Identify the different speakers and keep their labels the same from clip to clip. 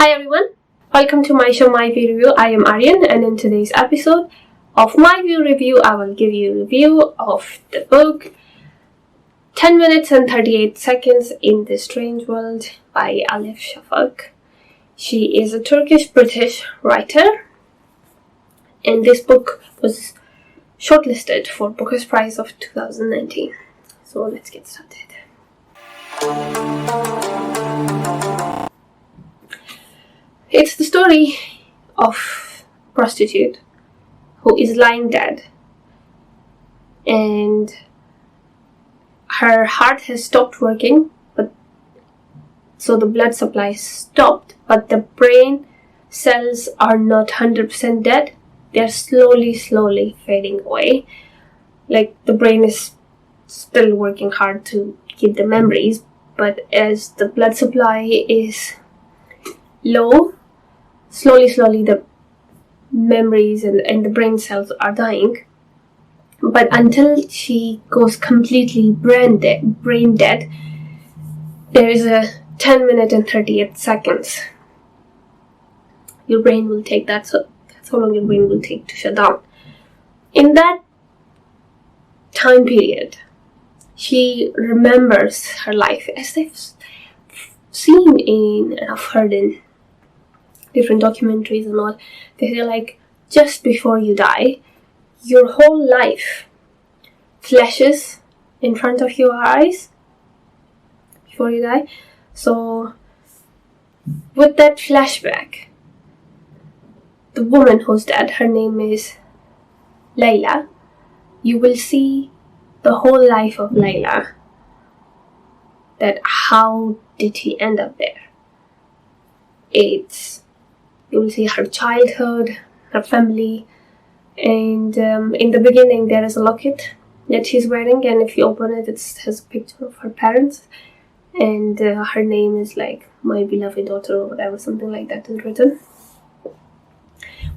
Speaker 1: Hi everyone, welcome to my show My View Review. I am Aryan, and in today's episode of My View Review, I will give you a review of the book 10 minutes and 38 seconds in the Strange World by Elif Shafak. She is a Turkish-British writer, and this book was shortlisted for Booker's Prize of 2019. So let's get started. It's the story of a prostitute who is lying dead, and her heart has stopped working, so the blood supply stopped, but the brain cells are not 100% dead. They're slowly fading away. Like, the brain is still working hard to keep the memories, but as the blood supply is low, slowly the memories and the brain cells are dying. But until she goes completely brain dead, there is a 10 minute and 38 seconds. Your brain will take that, so that's how long your brain will take to shut down. In that time period, she remembers her life as they've seen in and I've heard in different documentaries and all. They say, like, just before you die, your whole life flashes in front of your eyes before you die. So with that flashback, the woman who's dead, her name is Layla, you will see the whole life of Layla, that how did he end up there. You will see her childhood, her family, and in the beginning there is a locket that she's wearing, and if you open it, it has a picture of her parents, and her name is like my beloved daughter or whatever, something like that is written,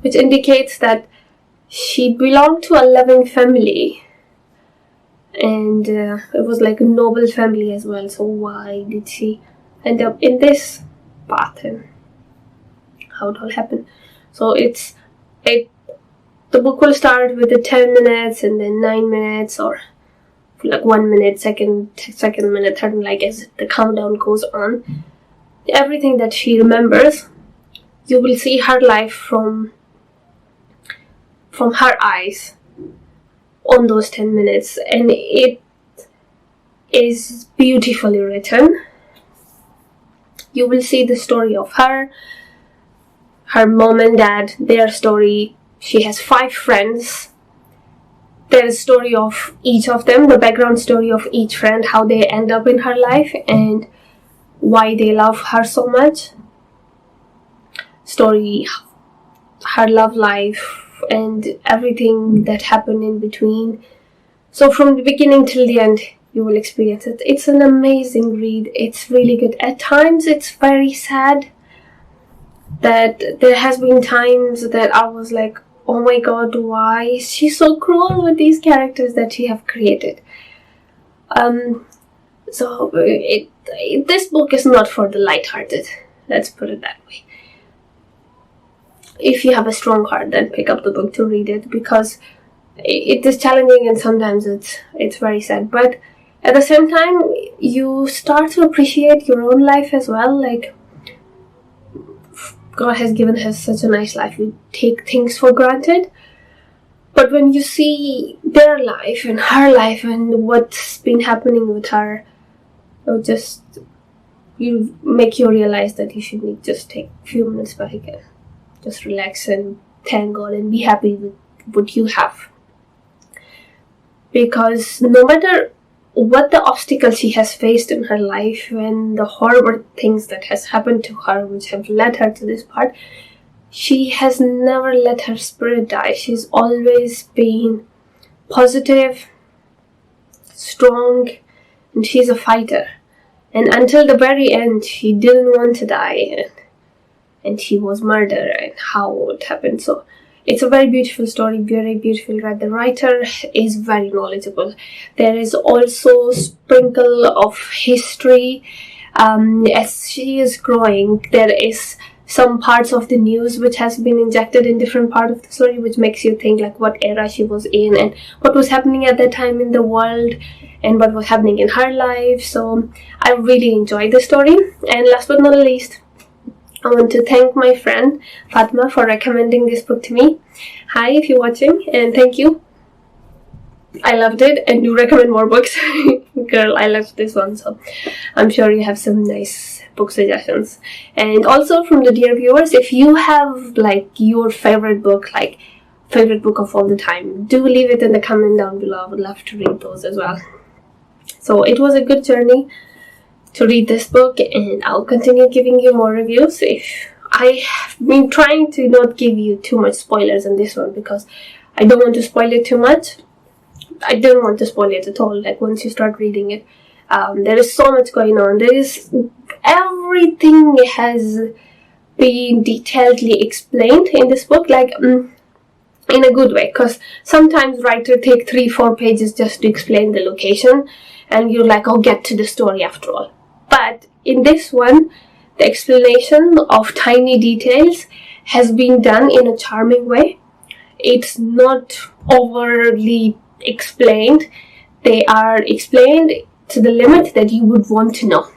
Speaker 1: which indicates that she belonged to a loving family, and it was like a noble family as well. So why did she end up in this path, and how it all happened? So the book will start with the 10 minutes and then 9 minutes, or like 1 minute, second minute, third, like as the countdown goes on. Everything that she remembers, you will see her life from her eyes on those 10 minutes, and it is beautifully written. You will see the story of her mom and dad, their story. She has 5 friends. There's a story of each of them, the background story of each friend, how they end up in her life and why they love her so much. Story, her love life, and everything that happened in between. So from the beginning till the end, you will experience it. It's an amazing read. It's really good. At times, it's very sad. That there has been times that I was like, oh my god, why is she so cruel with these characters that she have created? So this book is not for the light-hearted. Let's put it that way. If you have a strong heart, then pick up the book to read it, because it is challenging and sometimes it's very sad. But at the same time, you start to appreciate your own life as well. Like, God has given her such a nice life. You take things for granted. But when you see their life and her life and what's been happening with her, you make you realize that you should just take a few minutes back and just relax and thank God and be happy with what you have. Because no matter what the obstacles she has faced in her life and the horrible things that has happened to her, which have led her to this part, she has never let her spirit die. She's always been positive, strong, and she's a fighter. And until the very end, she didn't want to die, and she was murdered, and how it happened. So it's a very beautiful story, very beautiful read. The writer is very knowledgeable. There is also a sprinkle of history. As she is growing, there is some parts of the news which has been injected in different part of the story, which makes you think like what era she was in and what was happening at that time in the world and what was happening in her life. So I really enjoyed the story. And last but not least, I want to thank my friend Fatma for recommending this book to me. Hi, if you're watching, and thank you. I loved it, and do recommend more books. Girl, I loved this one, so I'm sure you have some nice book suggestions. And also from the dear viewers, if you have like your favorite book, like favorite book of all the time, do leave it in the comment down below. I would love to read those as well. So it was a good journey to read this book, and I'll continue giving you more reviews. If I have been trying to not give you too much spoilers in this one, because I don't want to spoil it too much. I don't want to spoil it at all. Like once you start reading it, there is so much going on. Everything has been detailedly explained in this book, like in a good way, because sometimes writers take 3-4 pages just to explain the location and you're like, oh, get to the story after all. But in this one, the explanation of tiny details has been done in a charming way. It's not overly explained. They are explained to the limit that you would want to know.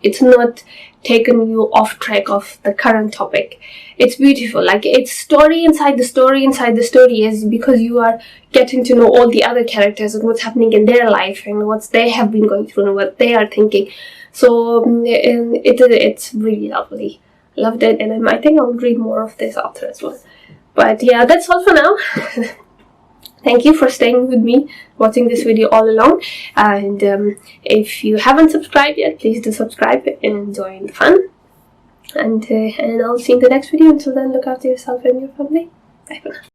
Speaker 1: It's not taken you off track of the current topic. It's beautiful. Like it's story inside the story inside the story, is because you are getting to know all the other characters and what's happening in their life and what they have been going through and what they are thinking. So it's really lovely. Loved it, and I think I'll read more of this author as well. But yeah, that's all for now. Thank you for staying with me, watching this video all along. And if you haven't subscribed yet, please do subscribe and join the fun. And I'll see you in the next video. Until then, look after yourself and your family. Bye for now.